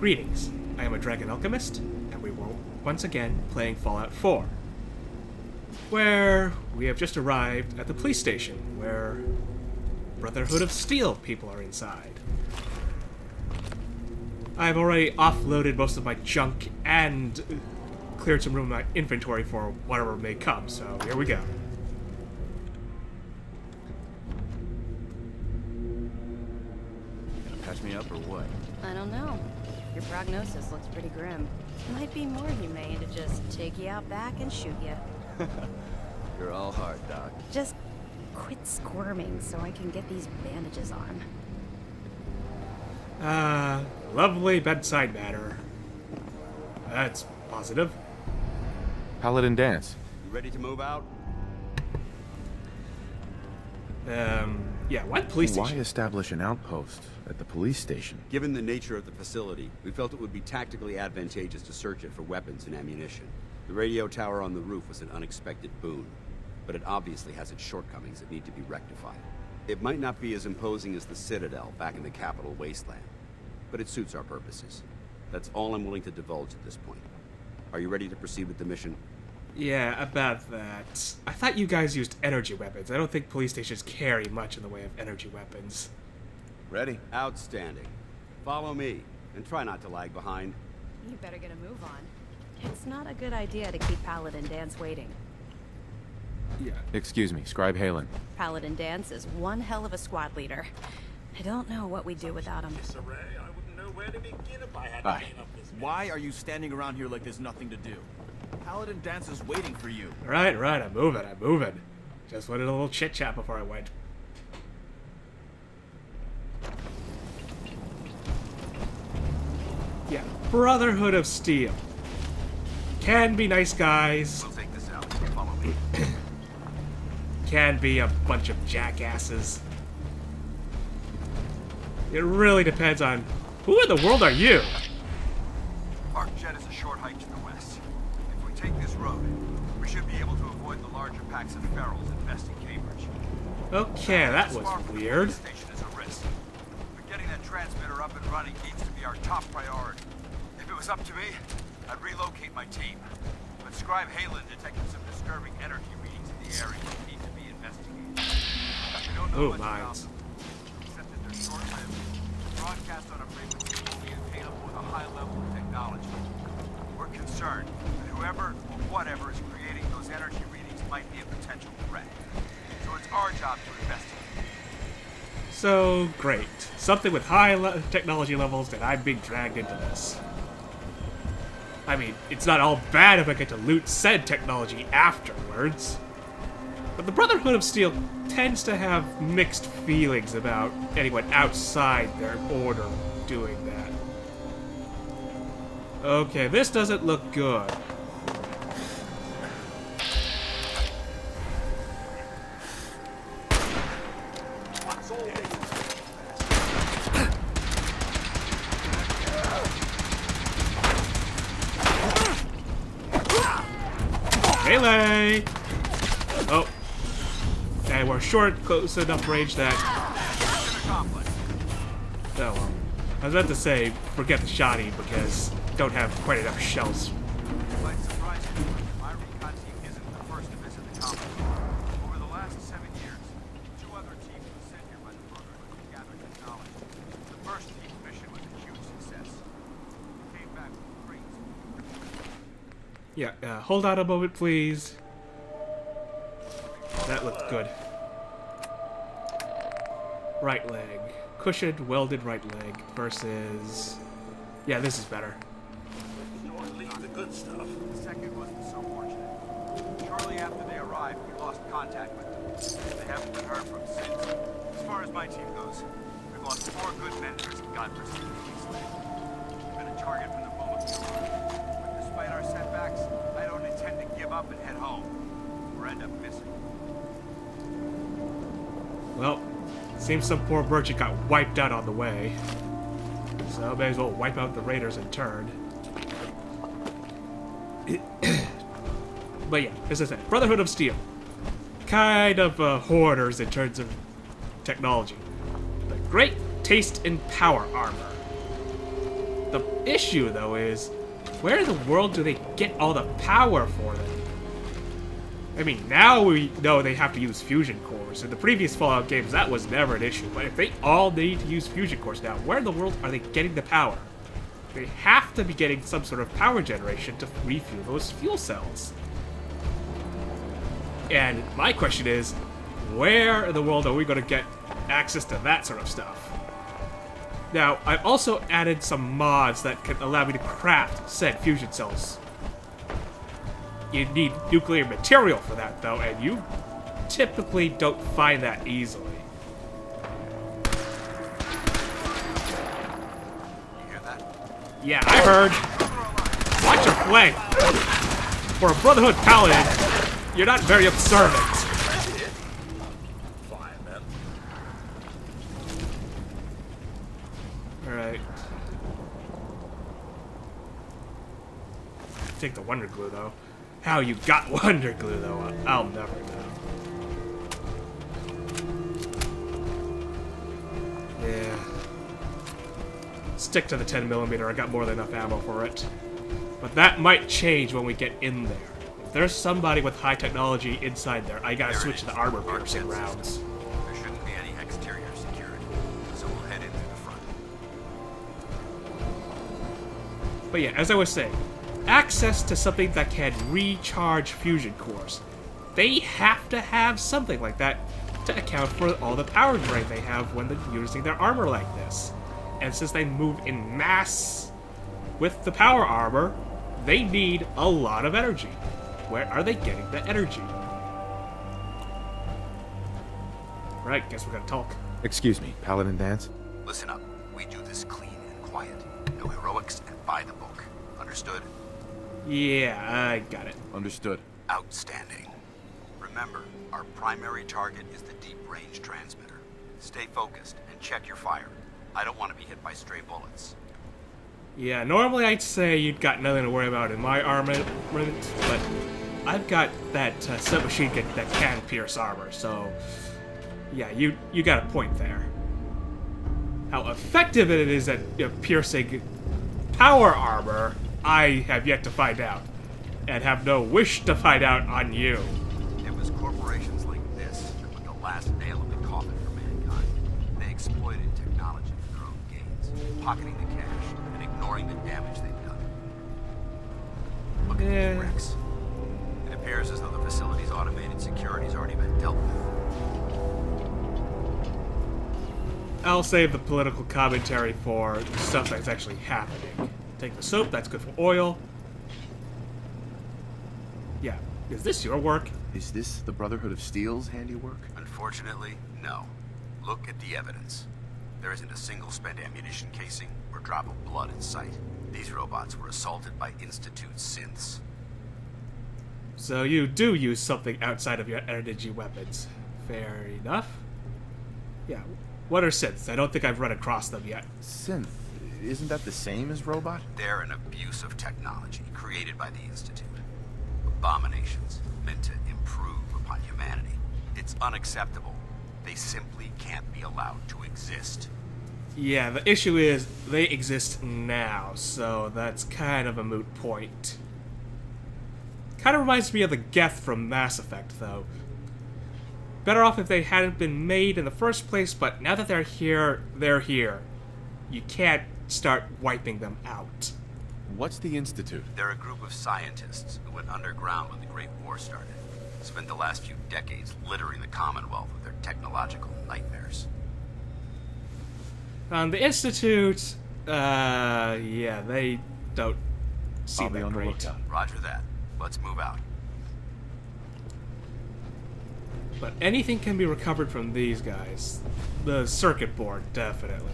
Greetings, I am a dragon alchemist, and we were once again playing Fallout 4, where we have just arrived at the police station, where Brotherhood of Steel people are inside. I've already offloaded most of my junk and cleared some room in my inventory for whatever may come, so here we go. Gonna patch me up or what? I don't know. Your prognosis looks pretty grim. Might be more humane to just take you out back and shoot you. You're all heart, Doc. Just quit squirming so I can get these bandages on. Lovely bedside manner. That's positive. Paladin dance. You ready to move out? Yeah, why police Why station? establish an outpost at the police station? Given the nature of the facility, we felt it would be tactically advantageous to search it for weapons and ammunition. The radio tower on the roof was an unexpected boon, but it obviously has its shortcomings that need to be rectified. It might not be as imposing as the Citadel back in the capital wasteland, but it suits our purposes. That's all I'm willing to divulge at this point. Are you ready to proceed with the mission? Yeah, about that. I thought you guys used energy weapons. I don't think police stations carry much in the way of energy weapons. Ready? Outstanding. Follow me, and try not to lag behind. You better get a move on. It's not a good idea to keep Paladin Dance waiting. Yeah. Excuse me, Scribe Halen. Paladin Dance is one hell of a squad leader. I don't know what we'd do without him. Disarray. I wouldn't know where to begin if I had Hi. to clean up this mess. Why are you standing around here like there's nothing to do? Paladin Dance is waiting for you. Right, I'm moving. Just wanted a little chit-chat before I went. Yeah, Brotherhood of Steel. Can be nice guys. We'll take this out. Follow me. Can be a bunch of jackasses. It really depends on who in the world are you? ArcJet is a short hike to the west. If we take this road, we should be able to avoid the larger packs of ferals infesting Cambridge. Okay, that was Far from the weird. police station is a risk. But getting that transmitter up and running needs to be our top priority. If it was up to me, I'd relocate my team. But Scribe Halen detected some disturbing energy readings in the area that need to be investigated. We don't know Oh, much about mines. them, except that they're short-lived, broadcast on a frequency only attainable with a high level of technology. We're concerned that whoever or whatever is creating those energy readings might be a potential threat. So it's our job to investigate. So, great. Something with high technology levels that I'm being dragged into this. I mean, it's not all bad if I get to loot said technology afterwards. But the Brotherhood of Steel tends to have mixed feelings about anyone outside their order doing that. Okay, this doesn't look good. Melee! Oh. And we're short, close enough range that... Oh well. I was about to say, forget the shoddy, because don't have quite enough shells. Might surprise you, my recon team isn't the first to visit the complex. Over the last 7 years, 2 other teams were sent here by the Brotherhood to gather technology. The first team's mission was a huge success. It came back with great. Yeah, hold on a moment, please. That looked good. Right leg. Cushioned, welded right leg versus... Yeah, this is better. You want to leave the good stuff. The second wasn't so fortunate. Shortly after they arrived, we lost contact with them. They haven't been heard from since. As far as my team goes, we've lost 4 good men in this godforsaken wasteland. We've been a target from the moment we arrived. But despite our setbacks, I don't intend to give up and head home, or end up missing. Well, seems some poor merchant got wiped out on the way. So may as well wipe out the raiders in turn. But yeah, as I said, Brotherhood of Steel. Kind of hoarders in terms of technology. But great taste in power armor. The issue, though, is where in the world do they get all the power for them? I mean, now we know they have to use fusion cores. In the previous Fallout games, that was never an issue. But if they all need to use fusion cores now, where in the world are they getting the power? They have to be getting some sort of power generation to refuel those fuel cells. And my question is, where in the world are we going to get access to that sort of stuff? Now, I've also added some mods that can allow me to craft said fusion cells. You need nuclear material for that, though, and you typically don't find that easily. You hear that? Yeah, I heard. Watch your flank. For a Brotherhood Paladin, you're not very observant. Fireman. Alright. Take the Wonder Glue, though. How you got Wonder Glue, though, I'll never know. Yeah. Stick to the 10mm, I got more than enough ammo for it. But that might change when we get in there. If there's somebody with high technology inside there, I gotta switch to the armor-piercing rounds. There shouldn't be any exterior security, so we'll head in through the front. But yeah, as I was saying, access to something that can recharge fusion cores. They have to have something like that to account for all the power drain they have when they're using their armor like this. And since they move in mass with the power armor, they need a lot of energy. Where are they getting the energy? Right, guess we're gonna talk. Excuse me, Paladin Dance? Listen up. We do this clean and quiet. No heroics and by the book. Understood? Yeah, I got it. Understood. Outstanding. Remember, our primary target is the deep-range transmitter. Stay focused and check your fire. I don't want to be hit by stray bullets. Yeah, normally I'd say you've got nothing to worry about in my armament, but I've got that submachine gun that can pierce armor, so yeah, you got a point there. How effective it is at piercing power armor, I have yet to find out, and have no wish to find out on you. It was corporations like this that put the last nail in the coffin for mankind. They exploited technology for their own gains, pocketing the cash and ignoring the damage they've done. Look at these wrecks. It appears as though the facility's automated security's already been dealt with. I'll save the political commentary for stuff that's actually happening. Take the soap, that's good for oil. Yeah, is this your work? Is this the Brotherhood of Steel's handiwork? Unfortunately, no. Look at the evidence. There isn't a single spent ammunition casing or drop of blood in sight. These robots were assaulted by Institute synths. So you do use something outside of your energy weapons. Fair enough. Yeah, what are synths? I don't think I've run across them yet. Synth. Isn't that the same as robot? They're an abuse of technology created by the Institute. Abominations meant to improve upon humanity. It's unacceptable. They simply can't be allowed to exist. Yeah, the issue is they exist now, so that's kind of a moot point. Kind of reminds me of the Geth from Mass Effect, though. Better off if they hadn't been made in the first place, but now that they're here, they're here. You can't start wiping them out. What's the Institute? They're a group of scientists who went underground when the Great War started. Spent the last few decades littering the Commonwealth with their technological nightmares. The Institute, yeah, they don't seem I'll be that on the great. lookout. Roger that. Let's move out. But anything can be recovered from these guys. The circuit board, definitely.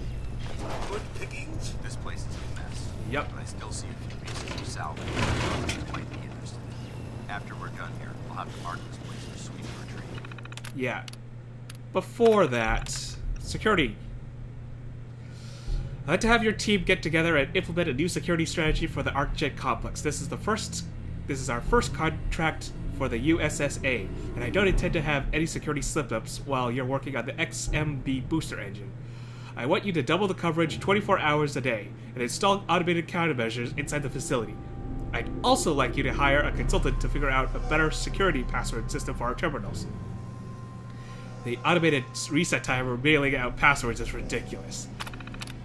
Good pickings. This place is a mess. Yep. But I still see a few pieces of salvage you might be interested in. After we're done here, we'll have to mark this place for sweet retreat. Yeah. Before that, security. I'd like to have your team get together and implement a new security strategy for the ArcJet complex. This is our first contract for the USSA, and I don't intend to have any security slip-ups while you're working on the XMB booster engine. I want you to double the coverage 24 hours a day and install automated countermeasures inside the facility. I'd also like you to hire a consultant to figure out a better security password system for our terminals. The automated reset timer mailing out passwords is ridiculous.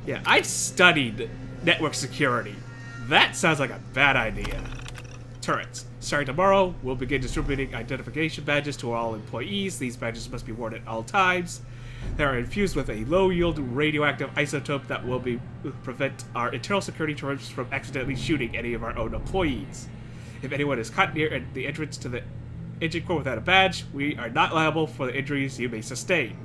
Yeah, I studied network security. That sounds like a bad idea. Turrets. Starting tomorrow, we'll begin distributing identification badges to all employees. These badges must be worn at all times. They are infused with a low-yield radioactive isotope that will prevent our internal security terms from accidentally shooting any of our own employees. If anyone is caught near the entrance to the engine core without a badge, we are not liable for the injuries you may sustain.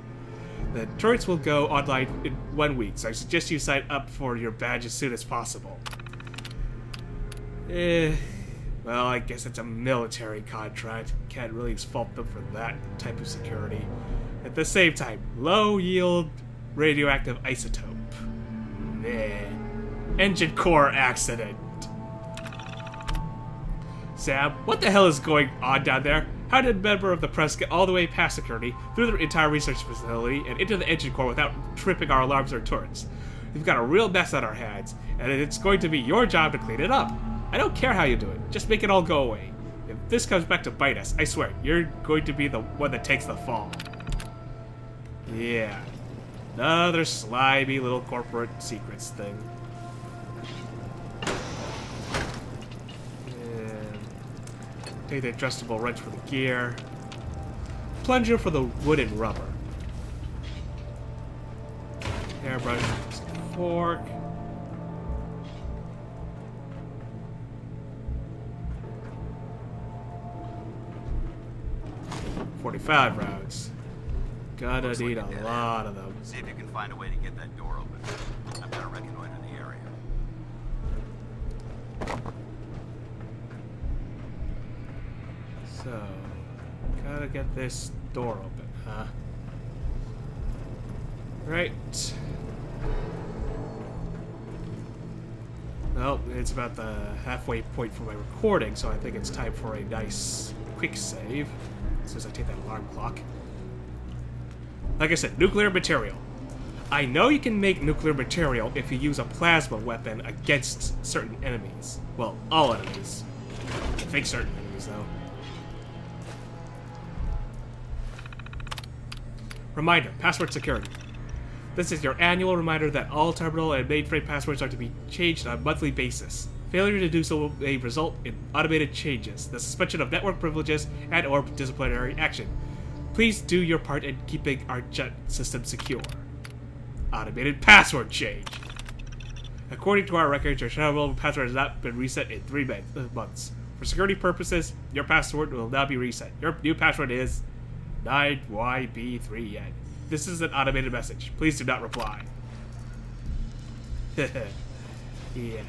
The turrets will go online in 1 week, so I suggest you sign up for your badge as soon as possible. Well, I guess it's a military contract. Can't really fault them for that type of security. At the same time, low-yield radioactive isotope. Engine core accident. Sam, what the hell is going on down there? How did a member of the press get all the way past security, through the entire research facility, and into the engine core without tripping our alarms or turrets? We've got a real mess on our hands, and it's going to be your job to clean it up. I don't care how you do it, just make it all go away. If this comes back to bite us, I swear, you're going to be the one that takes the fall. Yeah. Another slimy little corporate secrets thing. And take the adjustable wrench for the gear. Plunger for the wood and rubber. Hairbrush, fork. .45 rounds. Gonna need a lot of them. See if you can find a way to get that door open. I've got to reconnoiter the area. So, gotta get this door open, huh? Right. Well, it's about the halfway point for my recording, so I think it's time for a nice quick save. As soon as I take that alarm clock. Like I said, nuclear material. I know you can make nuclear material if you use a plasma weapon against certain enemies. Well, all enemies. I think certain enemies, though. Reminder, password security. This is your annual reminder that all terminal and mainframe passwords are to be changed on a monthly basis. Failure to do so may result in automated changes, the suspension of network privileges, and/or disciplinary action. Please do your part in keeping our ArcJet system secure. Automated password change. According to our records, your terminal password has not been reset in 3 months. For security purposes, your password will now be reset. Your new password is 9YB3N. This is an automated message. Please do not reply. Yeah.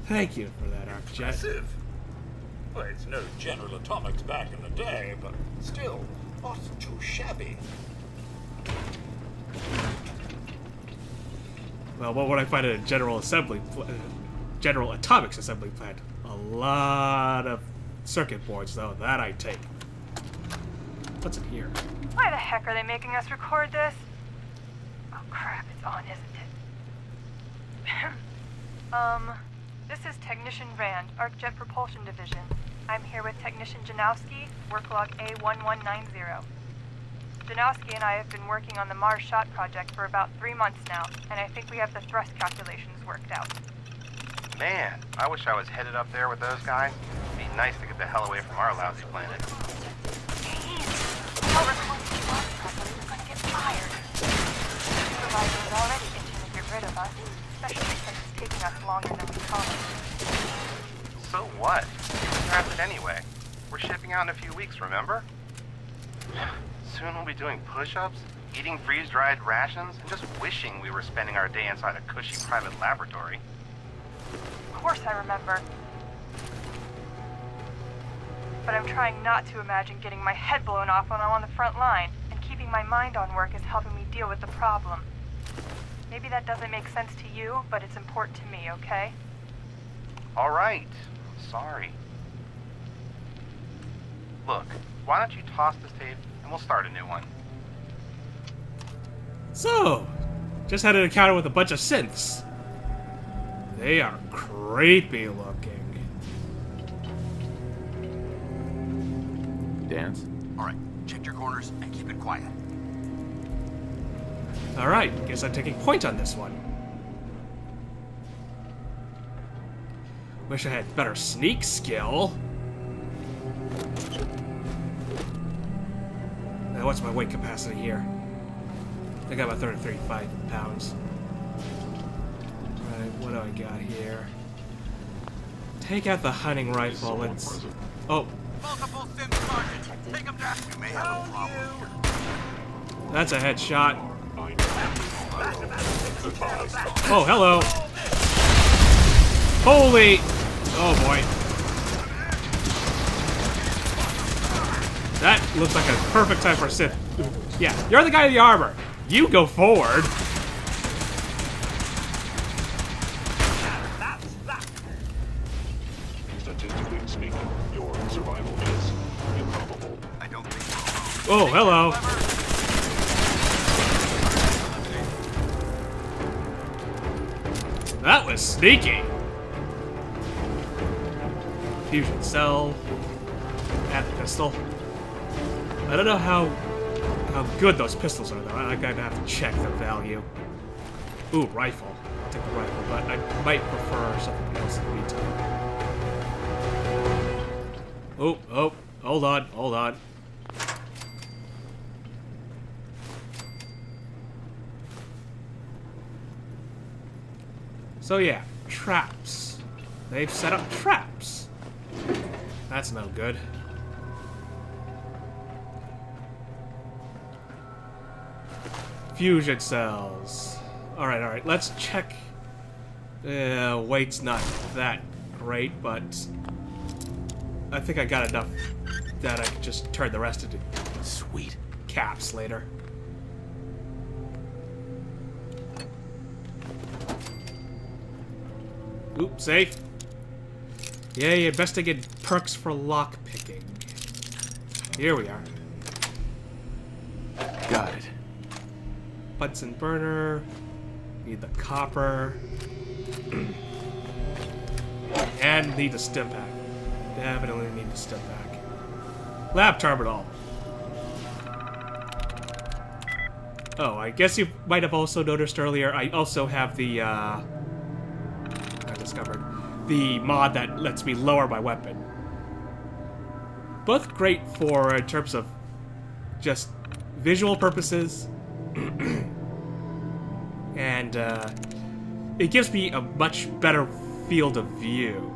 Thank you for that, ArcJet. Impressive. Well, it's no General Atomics back in the day, but still, not too shabby. Well, what would I find at a General Atomics assembly plant? A lot of circuit boards, though. That I take. What's in here? Why the heck are they making us record this? Oh crap, it's on, isn't it? This is Technician Rand, ArcJet Propulsion Division. I'm here with Technician Janowski, work log A1190. Janowski and I have been working on the Mars Shot project for about 3 months now, and I think we have the thrust calculations worked out. Man, I wish I was headed up there with those guys. It'd be nice to get the hell away from our lousy planet. Tell we're close to the launch properly, we're gonna get fired. The supervisor is already itching to get rid of us, especially since it's taking us longer than we thought. So what? Scrap it anyway. We're shipping out in a few weeks, remember? Soon we'll be doing push-ups, eating freeze-dried rations, and just wishing we were spending our day inside a cushy private laboratory. Of course I remember. But I'm trying not to imagine getting my head blown off when I'm on the front line, and keeping my mind on work is helping me deal with the problem. Maybe that doesn't make sense to you, but it's important to me, okay? All right. Sorry. Look, why don't you toss this tape and we'll start a new one. So, Just had an encounter with a bunch of synths. They are creepy looking. Dance? All right, check your corners and keep it quiet. Alright, guess I'm taking point on this one. Wish I had better sneak skill. Now, what's my weight capacity here? I got about 35 pounds. Alright, what do I got here? Take out the hunting rifle. Let's. Oh, Multiple synth targets. Take them down. We may have a problem. that's a headshot. Oh, hello. Holy. Oh boy. That looks like a perfect time for a Sith. Yeah, you're the guy in the armor. You go forward. Statistically speaking, your survival is improbable. I don't think so. Oh, hello. That was sneaky. Fusion cell. And the pistol. I don't know how good those pistols are, though. I'm gonna have to check the value. Ooh, rifle. I'll take the rifle, but I might prefer something else in the meantime. Oh, hold on. So yeah, traps. They've set up traps. That's no good. Fusion cells. Alright, let's check. Weight's not that great, but I think I got enough that I can just turn the rest into Sweet. caps later. Oop, safe. Yeah, investing in perks for lock picking. Here we are. Got it. Bunsen burner. Need the copper. And need the stim pack. Definitely need the stim pack. Lab terminal. Oh, I guess you might have also noticed earlier, I also have the, I discovered, the mod that lets me lower my weapon. Both great for, in terms of just visual purposes, and it gives me a much better field of view.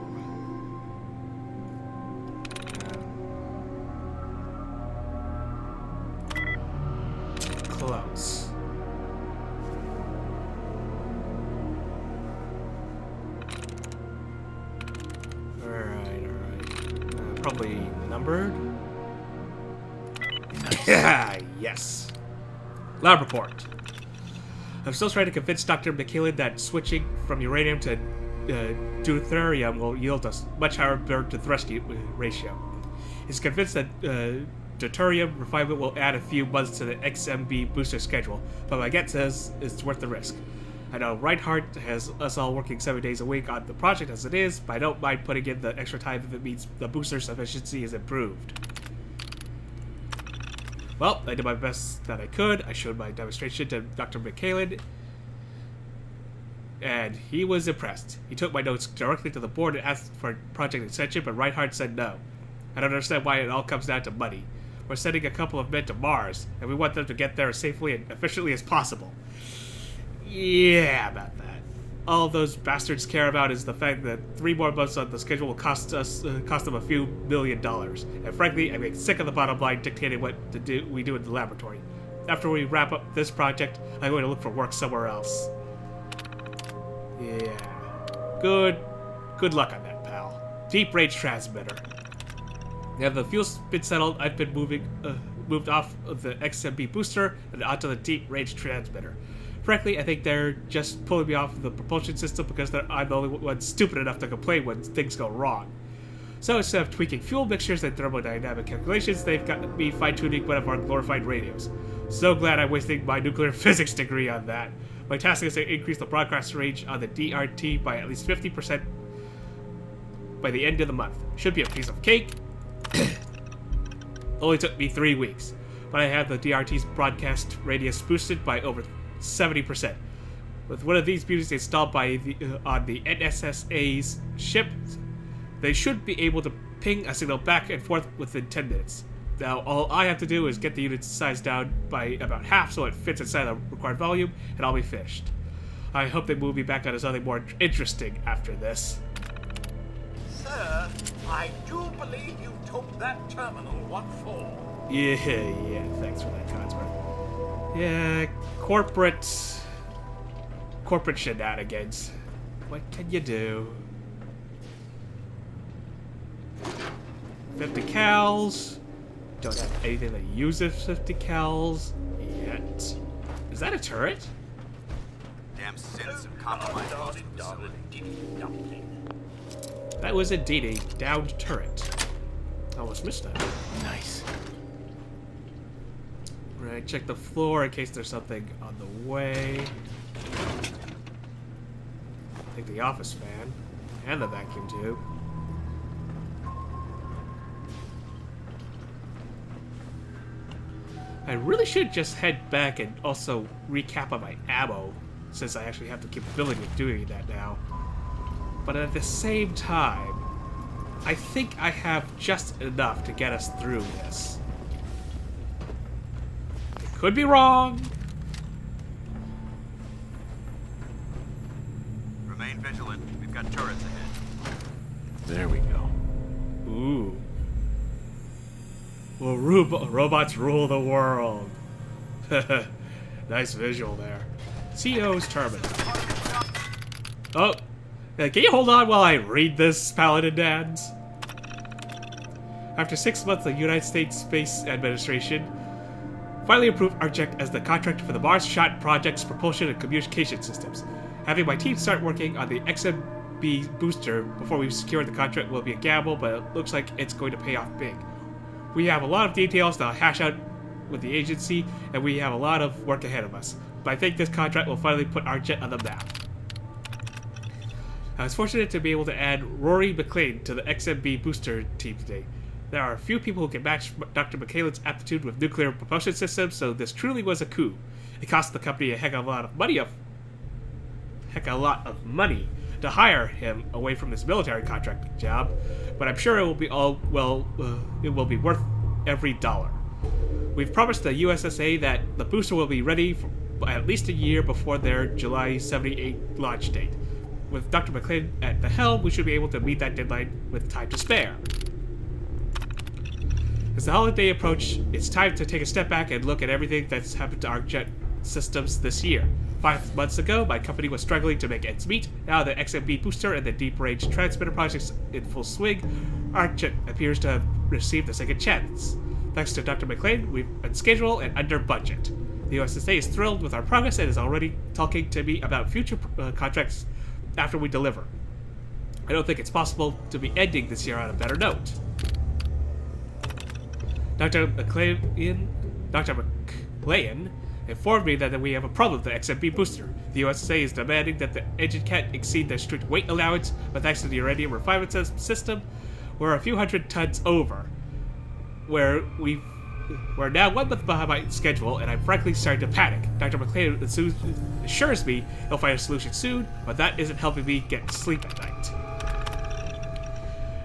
Close. Alright. Probably numbered? Yeah, yes. Lab report. I'm still trying to convince Dr. McKillen that switching from uranium to deuterium will yield a much higher burn to thrust ratio. He's convinced that deuterium refinement will add a few months to the XMB booster schedule, but my gut says it's worth the risk. I know Reinhardt has us all working 7 days a week on the project as it is, but I don't mind putting in the extra time if it means the booster's efficiency is improved. Well, I did my best that I could. I showed my demonstration to Dr. McKaylen, and he was impressed. He took my notes directly to the board and asked for a project extension, but Reinhardt said no. I don't understand why it all comes down to money. We're sending a couple of men to Mars, and we want them to get there as safely and efficiently as possible. Yeah, about that. All those bastards care about is the fact that 3 more months on the schedule will cost them a few $1 million. And frankly, I'm sick of the bottom line dictating what we do in the laboratory. After we wrap up this project, I'm going to look for work somewhere else. Yeah. Good luck on that, pal. Deep range transmitter. Now the fuel's been settled. I've been moved off of the XMB booster and onto the deep range transmitter. Frankly, I think they're just pulling me off of the propulsion system because I'm the only one stupid enough to complain when things go wrong. So instead of tweaking fuel mixtures and thermodynamic calculations, they've got me fine-tuning one of our glorified radios. So glad I'm wasting my nuclear physics degree on that. My task is to increase the broadcast range on the DRT by at least 50% by the end of the month. Should be a piece of cake. Only took me 3 weeks, but I have the DRT's broadcast radius boosted by over 70%. With one of these beauties installed by on the NSSA's ship, they should be able to ping a signal back and forth within 10 minutes. Now, all I have to do is get the unit size down by about half so it fits inside the required volume, and I'll be finished. I hope they move me back on something more interesting after this. Sir, I do believe you took that terminal. What for? Yeah, thanks for that, Codsworth. Yeah, corporate shenanigans. What can you do? 50 cals. Don't have anything that uses 50 cals yet. Is that a turret? Damn synths have compromised most of the facility. That was indeed a downed turret. I almost missed that. Nice. Right, check the floor in case there's something on the way. Take the office fan and the vacuum tube. I really should just head back and also recap on my ammo, since I actually have the capability of doing that now. But at the same time, I think I have just enough to get us through this. I could be wrong. Remain vigilant. We've got turrets ahead. There we go. Ooh. Will robots rule the world? Nice visual there. CEO's terminal. Oh, can you hold on while I read this, Paladin Dads? After 6 months, the United States Space Administration finally approved ArcJet as the contractor for the Mars Shot Project's propulsion and communication systems. Having my team start working on the XMB booster before we secure the contract will be a gamble, but it looks like it's going to pay off big. We have a lot of details to hash out with the agency, and we have a lot of work ahead of us. But I think this contract will finally put ArcJet on the map. I was fortunate to be able to add Rory McLean to the XMB booster team today. There are a few people who can match Dr. McCallan's aptitude with nuclear propulsion systems, so this truly was a coup. It cost the company a heck of a lot of money to hire him away from his military contracting job, but I'm sure it will be it will be worth every dollar. We've promised the USSA that the booster will be ready for at least a year before their July 78 launch date. With Dr. McLean at the helm, we should be able to meet that deadline with time to spare. As the holiday approaches, it's time to take a step back and look at everything that's happened to ArcJet systems this year. 5 months ago, my company was struggling to make ends meet. Now the XMB booster and the deep-range transmitter projects in full swing, ArcJet appears to have received a second chance. Thanks to Dr. McLean, we've on schedule and under budget. The USSA is thrilled with our progress and is already talking to me about future contracts after we deliver. I don't think it's possible to be ending this year on a better note. Dr. McLean informed me that we have a problem with the XMB booster. The USSA is demanding that the engine can't exceed their strict weight allowance, but thanks to the uranium refinement system, we're a few hundred tons over. We're now 1 month behind schedule, and I'm frankly starting to panic. Dr. McLean assures me he'll find a solution soon, but that isn't helping me get sleep at night.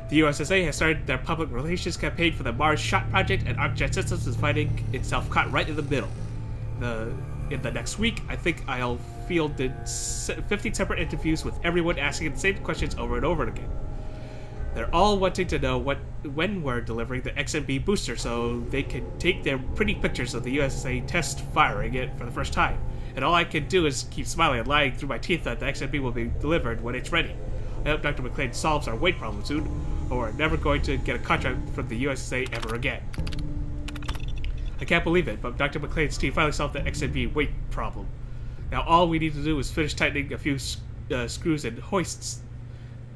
The USSA has started their public relations campaign for the Mars Shot Project, and ArcJet Systems is finding itself caught right in the middle. In the next week, I think I'll field 15 separate interviews with everyone asking the same questions over and over again. They're all wanting to know when we're delivering the XMB booster so they can take their pretty pictures of the USSA test firing it for the first time. And all I can do is keep smiling and lying through my teeth that the XMB will be delivered when it's ready. I hope Dr. McLean solves our weight problem soon, or we're never going to get a contract from the USSA ever again. I can't believe it, but Dr. McLean's team finally solved the XMB weight problem. Now all we need to do is finish tightening a few screws and hoists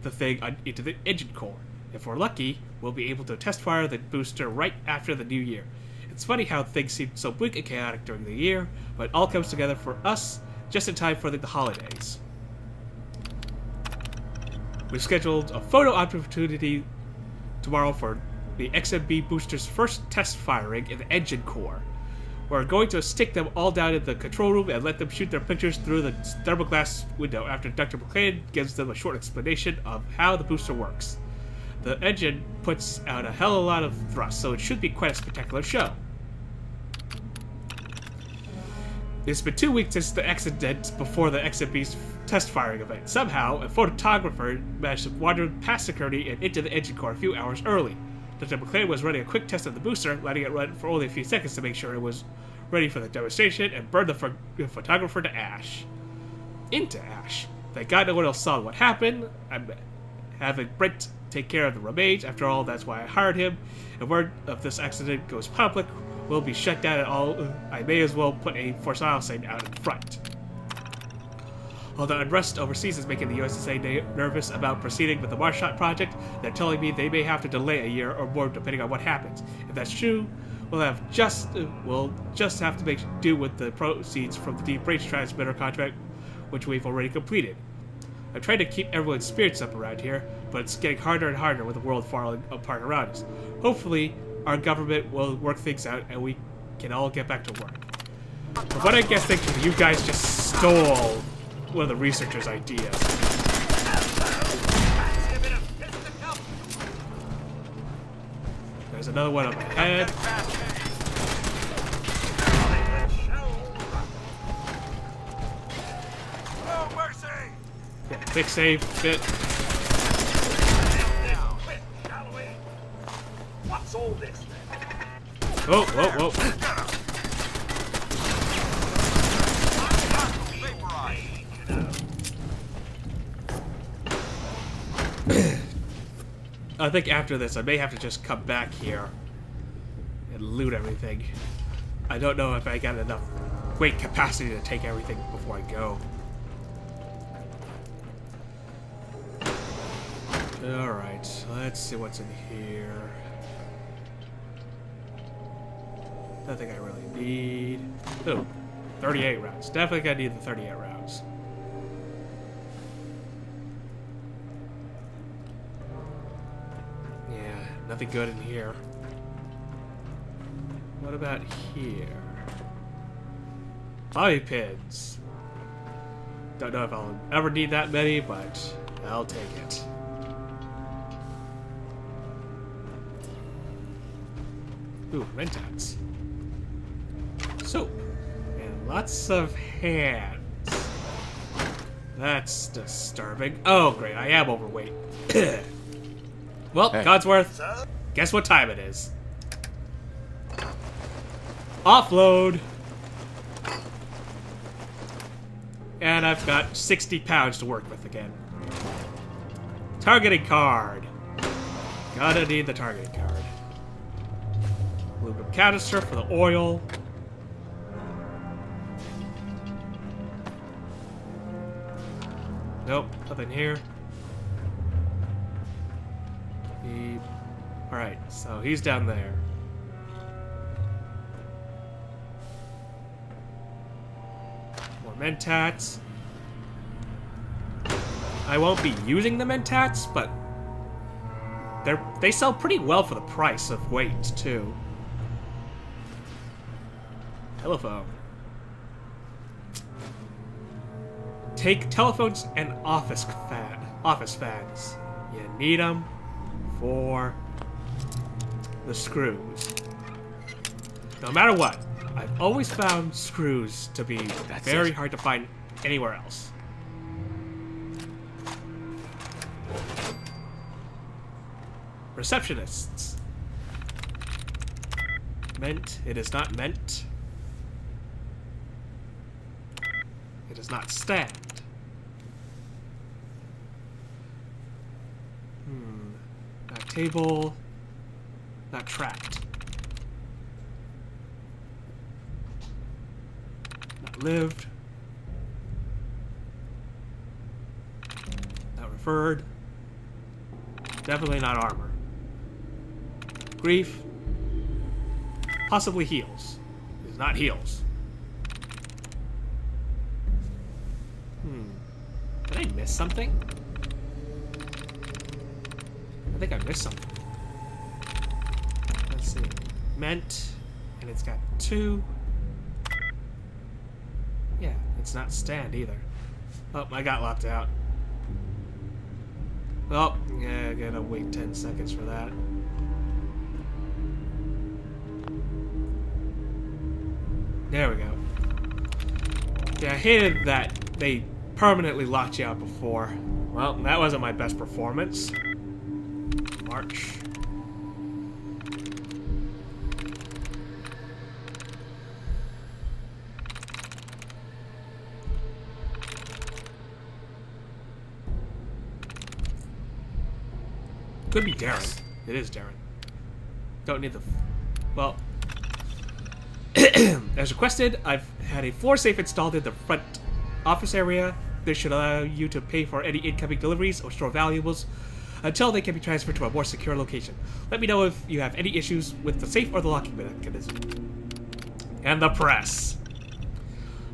the thing into the engine core. If we're lucky, we'll be able to test fire the booster right after the new year. It's funny how things seem so bleak and chaotic during the year, but it all comes together for us just in time for the holidays. We've scheduled a photo opportunity tomorrow for the XMB booster's first test firing in the engine core. We're going to stick them all down in the control room and let them shoot their pictures through the thermoglass window after Dr. McClane gives them a short explanation of how the booster works. The engine puts out a hell of a lot of thrust, so it should be quite a spectacular show. It's been 2 weeks since the accident before the XMB's test firing event. Somehow, a photographer managed to wander past security and into the engine core a few hours early. Dr. McClane was running a quick test of the booster, letting it run for only a few seconds to make sure it was ready for the demonstration, and burned the photographer to ash. Into ash. Thank God no one else saw what happened. I'm having Brent take care of the remains. After all, that's why I hired him. If word of this accident goes public, we'll be shut down at all. I may as well put a for sale sign out in front. Although unrest overseas is making the USSA nervous about proceeding with the Marshot project, they're telling me they may have to delay a year or more depending on what happens. If that's true, we'll just have to make do with the proceeds from the deep range transmitter contract, which we've already completed. I'm trying to keep everyone's spirits up around here, but it's getting harder and harder with the world falling apart around us. Hopefully, our government will work things out and we can all get back to work. But what I guess thinking you guys just stole one of the researchers' ideas. There's another one up ahead. Yeah, quick save bit. What's all this? Whoa, whoa, whoa. I think after this, I may have to just come back here and loot everything. I don't know if I got enough weight capacity to take everything before I go. Alright, let's see what's in here. Nothing I really need. Oh, 38 rounds. Definitely gonna need the 38 rounds. Yeah, nothing good in here. What about here? Bobby pins. Don't know if I'll ever need that many, but I'll take it. Ooh, Mentats. Soap. And lots of hands. That's disturbing. Oh, great. I am overweight. Well, Hey. Codsworth, guess what time it is? Offload. And I've got 60 pounds to work with again. Targeting card. Gotta need the targeting card. Aluminum canister for the oil. Nope, nothing here. Alright, so he's down there. More Mentats. I won't be using the Mentats, but they sell pretty well for the price of weight, too. Telephone. Take telephones and office fans. You need them for the screws. No matter what, I've always found screws to be very hard to find anywhere else. Receptionists. Meant. It is not meant. It is not stand. Not table. Not tracked. Not lived. Not referred. Definitely not armor. Grief. Possibly heals. It is not heals. miss something? I think I missed something. Let's see. Meant, and it's got 2. Yeah, it's not stand either. Oh, I got locked out. Oh, yeah, I gotta wait 10 seconds for that. There we go. Yeah, I hated that they permanently locked you out before. Well, that wasn't my best performance. March. Could be Darren. It is Darren. Don't need the... Well... As requested, I've had a floor safe installed in the front office area. This should allow you to pay for any incoming deliveries or store valuables until they can be transferred to a more secure location. Let me know if you have any issues with the safe or the locking mechanism. And the press.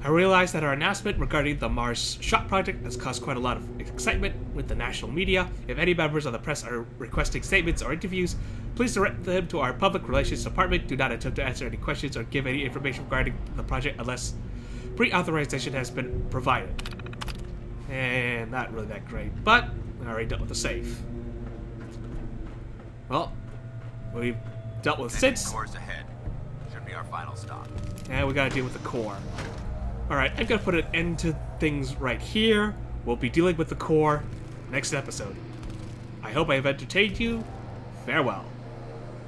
I realize that our announcement regarding the Mars Shot project has caused quite a lot of excitement with the national media. If any members of the press are requesting statements or interviews, please direct them to our public relations department. Do not attempt to answer any questions or give any information regarding the project unless pre-authorization has been provided. And not really that great, but I already dealt with the safe. Well, we've dealt with SIDS. Course ahead. Should be our final stop. And we gotta deal with the core. Alright, I'm gonna put an end to things right here. We'll be dealing with the core next episode. I hope I have entertained you. Farewell.